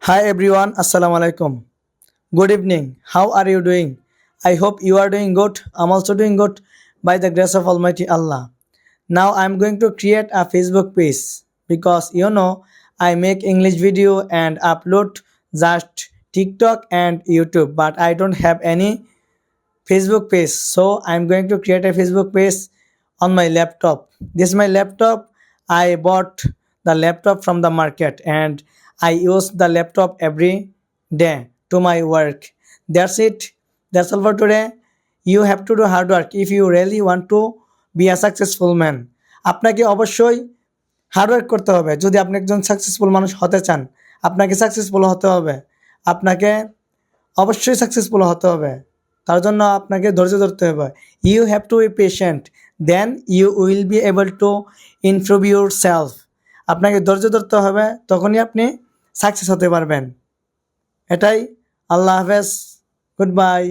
Hi everyone, Assalamu alaikum. Good evening. How are you doing? I hope you are doing good. I'm also doing good by the grace of Almighty Allah. Now I'm going to create a Facebook page because I make English video and upload just TikTok and YouTube, but I don't have any Facebook page. So I'm going to create a Facebook page on my laptop. This is my laptop. I bought the laptop from the market and I use the laptop every day to my work. That's it. That's all for today. You have to do hard work if you really want to be a successful man. আপনাকে অবশ্যই hard work করতে হবে। যদি আপনি একজন successful মানুষ হতে চান, আপনাকে সাকসেসফুল হতে হবে। আপনাকে অবশ্যই সাকসেসফুল হতে হবে। তার জন্য আপনাকে ধৈর্য ধরতে হবে। You have to be patient, then you will be able to improve yourself. আপনাকে ধৈর্য ধরতে হবে, তখনই আপনি সাকসেস হতে পারবেন। এটাই। আল্লাহ হাফেজ, গুড বাই।